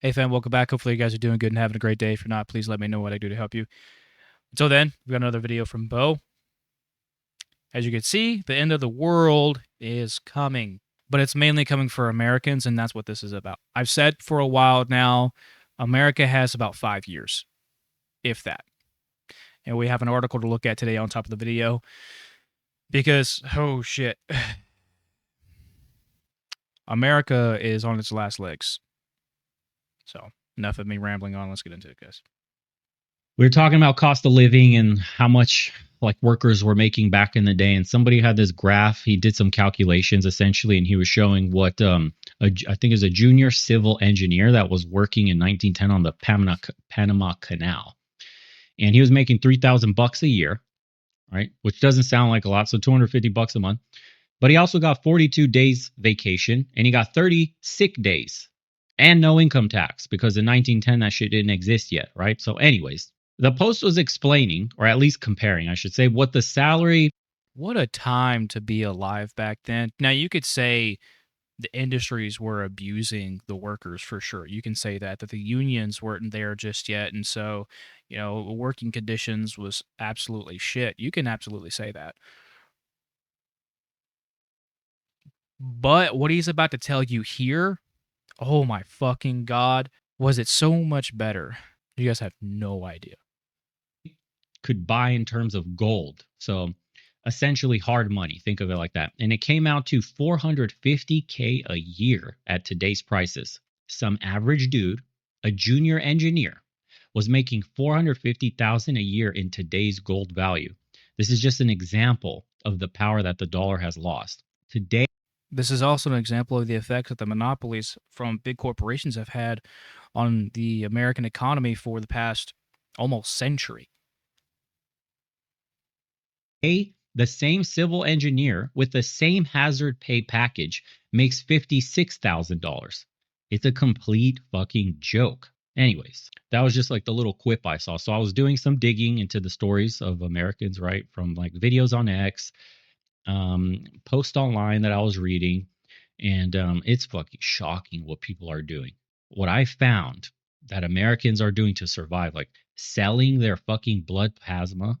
Hey fam, welcome back. Hopefully you guys are doing good and having a great day. If you're not, please let me know what I do to help you. Until then, we've got another video from Bo. As you can see, the end of the world is coming, but it's mainly coming for Americans, and that's what this is about. I've said for a while now, America has about 5 years, if that. And we have an article to look at today on top of the video because, oh shit, America is on its last legs. So, enough of me rambling on. Let's get into it, guys. We were talking about cost of living and how much like workers were making back in the day, and somebody had this graph. He did some calculations essentially, and he was showing what I think is a junior civil engineer that was working in 1910 on the Panama Canal, and he was making $3,000 a year, right? Which doesn't sound like a lot, so $250 a month. But he also got 42 days vacation, and he got 30 sick days, and no income tax because in 1910 that shit didn't exist yet, right? So, anyways, the Post was explaining, or at least comparing, I should say, what the salary. What a time to be alive back then. Now, you could say the industries were abusing the workers for sure. You can say that the unions weren't there just yet, and so working conditions was absolutely shit. You can absolutely say that. But what he's about to tell you here, oh my fucking god, was it so much better? You guys have no idea. Could buy in terms of gold. So, essentially hard money. Think of it like that. And it came out to 450K a year at today's prices. Some average dude, a junior engineer, was making 450,000 a year in today's gold value. This is just an example of the power that the dollar has lost. Today, This is also an example of the effects that the monopolies from big corporations have had on the American economy for the past almost century. the same civil engineer with the same hazard pay package makes $56,000. It's a complete fucking joke. Anyways, that was just like the little quip I saw. So I was doing some digging into the stories of Americans, right? From like videos on X, post online that I was reading, and it's fucking shocking what people are doing. What I found that Americans are doing to survive, like selling their fucking blood plasma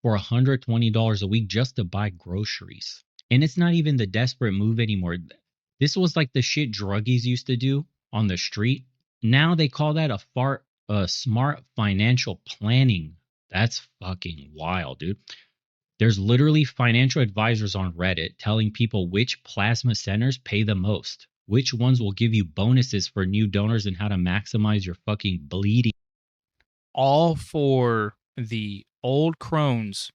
for $120 a week just to buy groceries. And it's not even the desperate move anymore. This was like the shit druggies used to do on the street. Now they call that a smart financial planning. That's fucking wild, dude. There's literally financial advisors on Reddit telling people which plasma centers pay the most, which ones will give you bonuses for new donors, and how to maximize your fucking bleeding. All for the old crones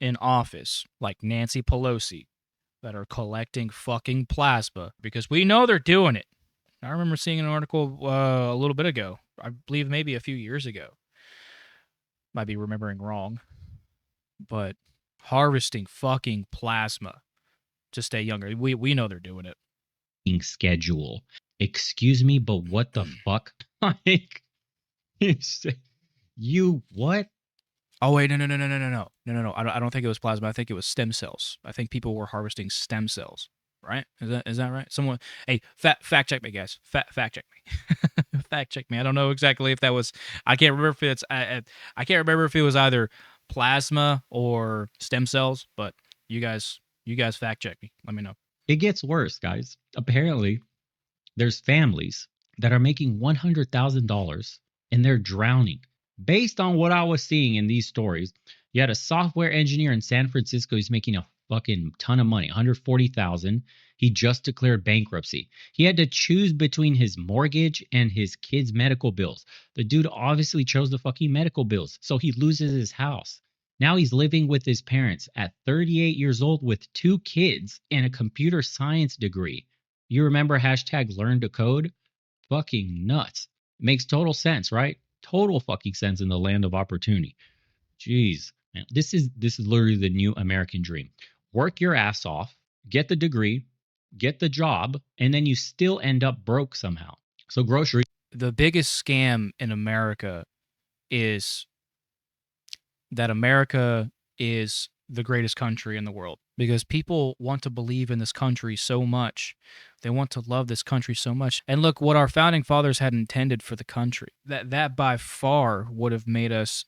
in office, like Nancy Pelosi, that are collecting fucking plasma because we know they're doing it. I remember seeing an article a little bit ago. I believe maybe a few years ago. Might be remembering wrong, but harvesting fucking plasma to stay younger. We know they're doing it. Schedule. Excuse me, but what the fuck? Like, you what? Oh wait, no. I don't think it was plasma. I think it was stem cells. I think people were harvesting stem cells. Right? Is that right? Someone, hey, fact check me, guys. Fact check me. Fact check me. I don't know exactly if that was. I can't remember if it's. I can't remember if it was either plasma or stem cells. But you guys fact check me. Let me know. It gets worse, guys. Apparently, there's families that are making $100,000 and they're drowning. Based on what I was seeing in these stories, you had a software engineer in San Francisco. He's making a fucking ton of money, 140,000. He just declared bankruptcy. He had to choose between his mortgage and his kids' medical bills. The dude obviously chose the fucking medical bills, so he loses his house. Now he's living with his parents at 38 years old with two kids and a computer science degree. You remember hashtag learn to code? Fucking nuts. Makes total sense, right? Total fucking sense in the land of opportunity. Jeez, man, this is literally the new American dream. Work your ass off, get the degree, get the job, and then you still end up broke somehow. So grocery. The biggest scam in America is that America is the greatest country in the world because people want to believe in this country so much. They want to love this country so much. And look what our founding fathers had intended for the country. That by far would have made us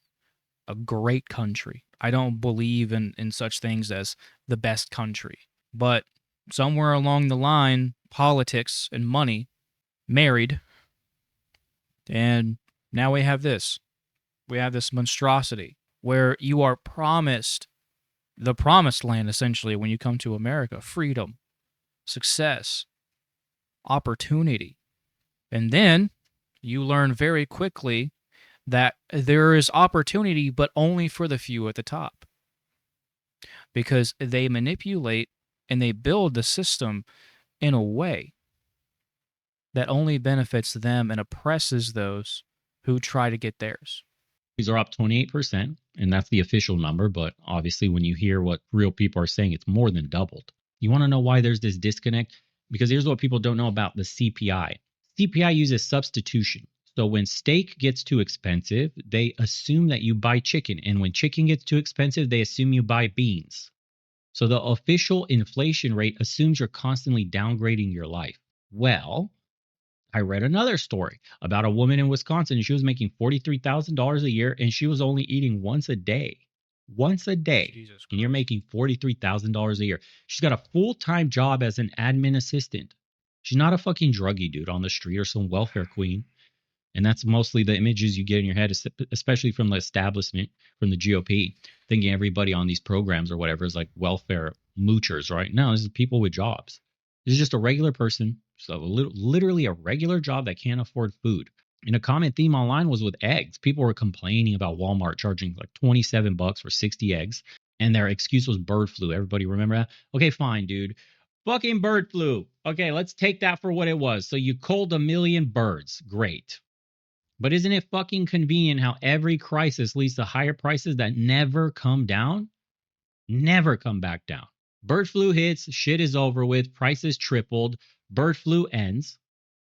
a great country. I don't believe in such things as the best country. But somewhere along the line, politics and money married, and now we have this. We have this monstrosity where you are promised the promised land, essentially, when you come to America: freedom, success, opportunity. And then you learn very quickly that there is opportunity, but only for the few at the top. Because they manipulate and they build the system in a way that only benefits them and oppresses those who try to get theirs. These are up 28%, and that's the official number. But obviously, when you hear what real people are saying, it's more than doubled. You want to know why there's this disconnect? Because here's what people don't know about the CPI. CPI uses substitution. So when steak gets too expensive, they assume that you buy chicken. And when chicken gets too expensive, they assume you buy beans. So the official inflation rate assumes you're constantly downgrading your life. Well, I read another story about a woman in Wisconsin, and she was making $43,000 a year, and she was only eating once a day. Once a day. Jesus And you're Christ. making $43,000 a year. She's got a full-time job as an admin assistant. She's not a fucking druggie dude on the street or some welfare queen. And that's mostly the images you get in your head, especially from the establishment, from the GOP, thinking everybody on these programs or whatever is like welfare moochers, right? No, this is people with jobs. This is just a regular person, so literally a regular job that can't afford food. And a common theme online was with eggs. People were complaining about Walmart charging like $27 for 60 eggs, and their excuse was bird flu. Everybody remember that? Okay, fine, dude. Fucking bird flu. Okay, let's take that for what it was. So you culled 1 million birds. Great. But isn't it fucking convenient how every crisis leads to higher prices that never come down? Never come back down. Bird flu hits, shit is over with, prices tripled, bird flu ends,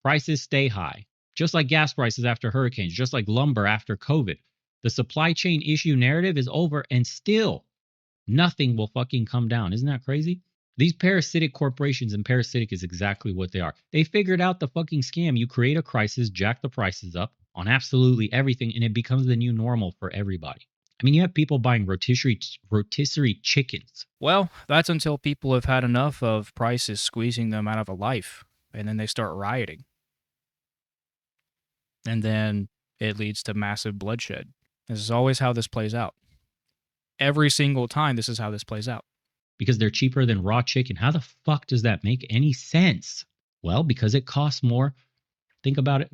prices stay high. Just like gas prices after hurricanes, just like lumber after COVID. The supply chain issue narrative is over, and still nothing will fucking come down. Isn't that crazy? These parasitic corporations, and parasitic is exactly what they are. They figured out the fucking scam. You create a crisis, jack the prices up on absolutely everything, and it becomes the new normal for everybody. I mean, you have people buying rotisserie chickens. Well, that's until people have had enough of prices squeezing them out of a life, and then they start rioting. And then it leads to massive bloodshed. This is always how this plays out. Every single time, this is how this plays out. Because they're cheaper than raw chicken. How the fuck does that make any sense? Well, because it costs more. Think about it.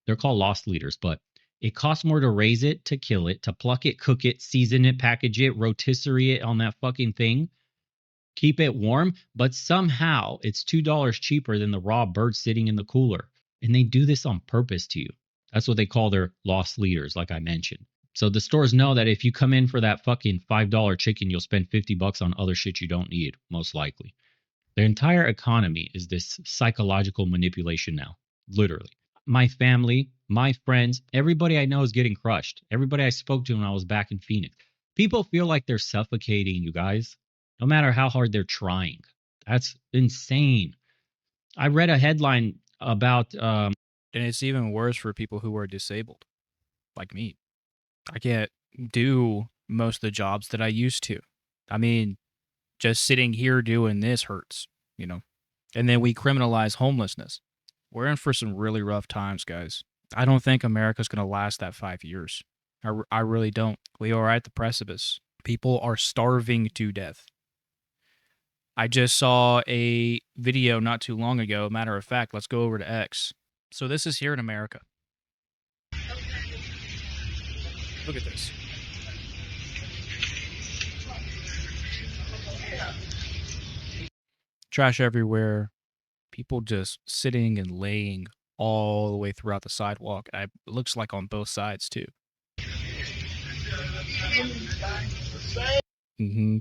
They're called loss leaders, but it costs more to raise it, to kill it, to pluck it, cook it, season it, package it, rotisserie it on that fucking thing, keep it warm, but somehow it's $2 cheaper than the raw bird sitting in the cooler. And they do this on purpose to you. That's what they call their loss leaders, like I mentioned. So the stores know that if you come in for that fucking $5 chicken, you'll spend $50 on other shit you don't need, most likely. Their entire economy is this psychological manipulation now, literally. My family, my friends, everybody I know is getting crushed. Everybody I spoke to when I was back in Phoenix. People feel like they're suffocating, you guys, no matter how hard they're trying. That's insane. I read a headline about... and it's even worse for people who are disabled, like me. I can't do most of the jobs that I used to. I mean, just sitting here doing this hurts, you know? And then we criminalize homelessness. We're in for some really rough times, guys. I don't think America's going to last that 5 years. I really don't. We are at the precipice. People are starving to death. I just saw a video not too long ago. Matter of fact, let's go over to X. So this is here in America. Look at this. Trash everywhere. People just sitting and laying all the way throughout the sidewalk. It looks like on both sides, too.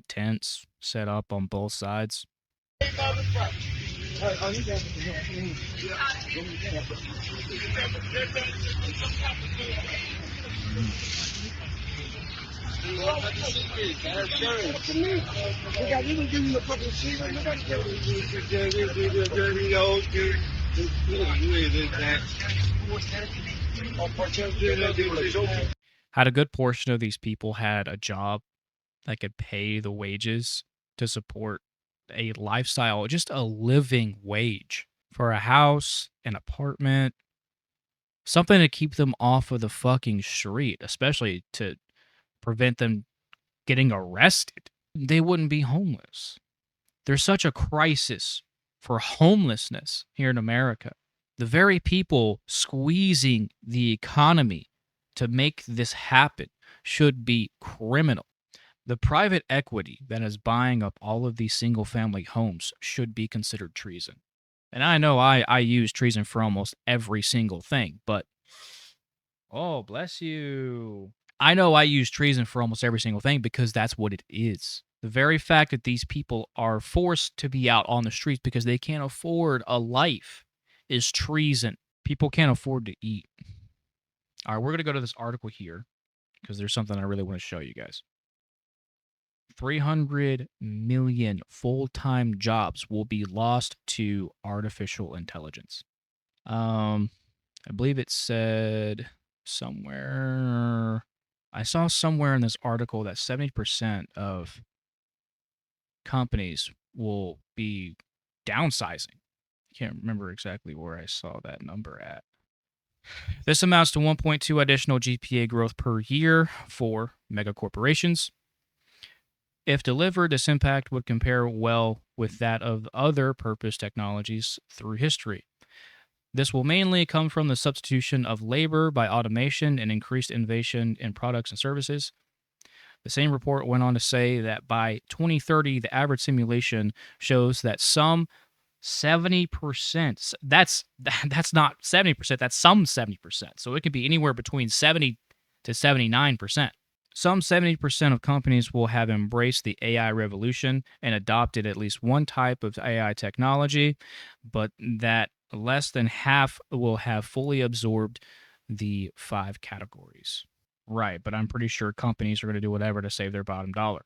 Tents set up on both sides. Had a good portion of these people had a job that could pay the wages to support a lifestyle, just a living wage for a house, an apartment, something to keep them off of the fucking street, especially to prevent them getting arrested. They wouldn't be homeless. There's such a crisis for homelessness here in America. The very people squeezing the economy to make this happen should be criminal. The private equity that is buying up all of these single family homes should be considered treason. And I know I use treason for almost every single thing, but oh, bless you. I know I use treason for almost every single thing because that's what it is. The very fact that these people are forced to be out on the streets because they can't afford a life is treason. People can't afford to eat. All right, we're going to go to this article here because there's something I really want to show you guys. 300 million full-time jobs will be lost to artificial intelligence. I believe it said somewhere, I saw somewhere in this article that 70% of companies will be downsizing. I can't remember exactly where I saw that number at. This amounts to 1.2 additional GPA growth per year for mega corporations. If delivered, this impact would compare well with that of other purpose technologies through history. This will mainly come from the substitution of labor by automation and increased innovation in products and services. The same report went on to say that by 2030, the average simulation shows that some 70%, that's not 70%, that's some 70%. So it could be anywhere between 70 to 79%. Some 70% of companies will have embraced the AI revolution and adopted at least one type of AI technology, but that less than half will have fully absorbed the 5 categories. Right, but I'm pretty sure companies are going to do whatever to save their bottom dollar.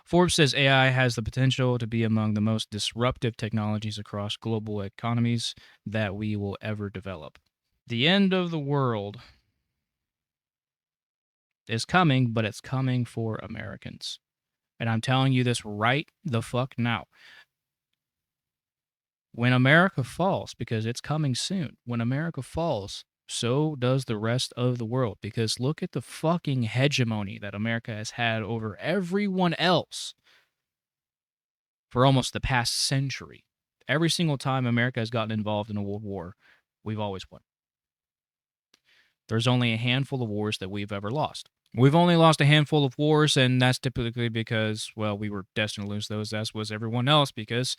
Forbes says AI has the potential to be among the most disruptive technologies across global economies that we will ever develop. The end of the world is coming, but it's coming for Americans. And I'm telling you this right the fuck now. When America falls, because it's coming soon, when America falls, so does the rest of the world. Because look at the fucking hegemony that America has had over everyone else for almost the past century. Every single time America has gotten involved in a world war, we've always won. There's only a handful of wars that we've ever lost. We've only lost a handful of wars, and that's typically because, well, we were destined to lose those, as was everyone else, because,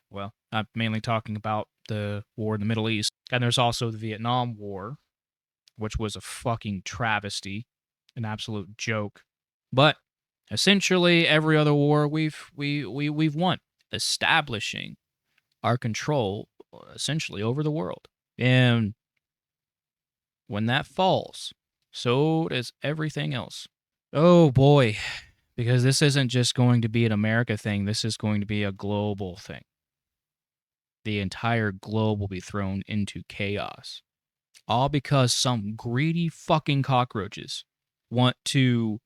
well, I'm mainly talking about the war in the Middle East. And there's also the Vietnam War, which was a fucking travesty, an absolute joke. But essentially, every other war we've won, establishing our control essentially over the world. And when that falls, so does everything else. Oh boy, because this isn't just going to be an America thing, this is going to be a global thing. The entire globe will be thrown into chaos. All because some greedy fucking cockroaches want to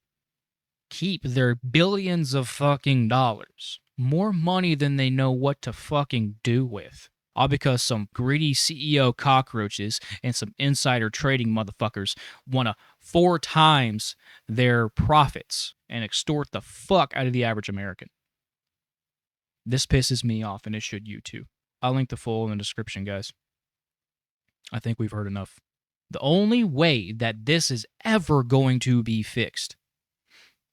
keep their billions of fucking dollars. More money than they know what to fucking do with. All because some greedy CEO cockroaches and some insider trading motherfuckers want to 4 times their profits and extort the fuck out of the average American. This pisses me off, and it should you too. I'll link the full in the description, guys. I think we've heard enough. The only way that this is ever going to be fixed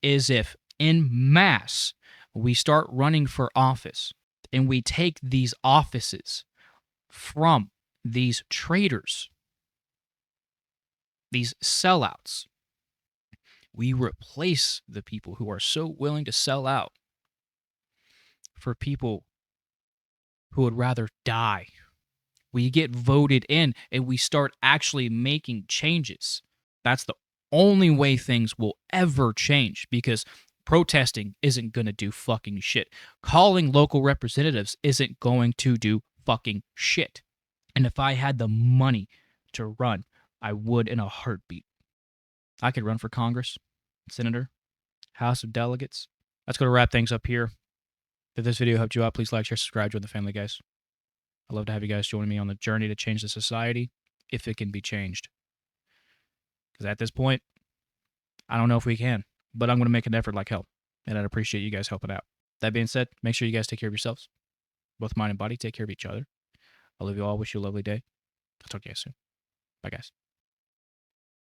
is if, en masse, we start running for office and we take these offices from these traitors, these sellouts. We replace the people who are so willing to sell out for people who would rather die. We get voted in and we start actually making changes. That's the only way things will ever change, because protesting isn't going to do fucking shit. Calling local representatives isn't going to do fucking shit. And if I had the money to run, I would in a heartbeat. I could run for Congress, Senator, House of Delegates. That's going to wrap things up here. If this video helped you out, please like, share, subscribe, join the family, guys. I'd love to have you guys join me on the journey to change the society, if it can be changed. Because at this point, I don't know if we can, but I'm going to make an effort like hell, and I'd appreciate you guys helping out. That being said, make sure you guys take care of yourselves. Both mind and body, take care of each other. I love you all. Wish you a lovely day. I'll talk to you guys soon. Bye, guys.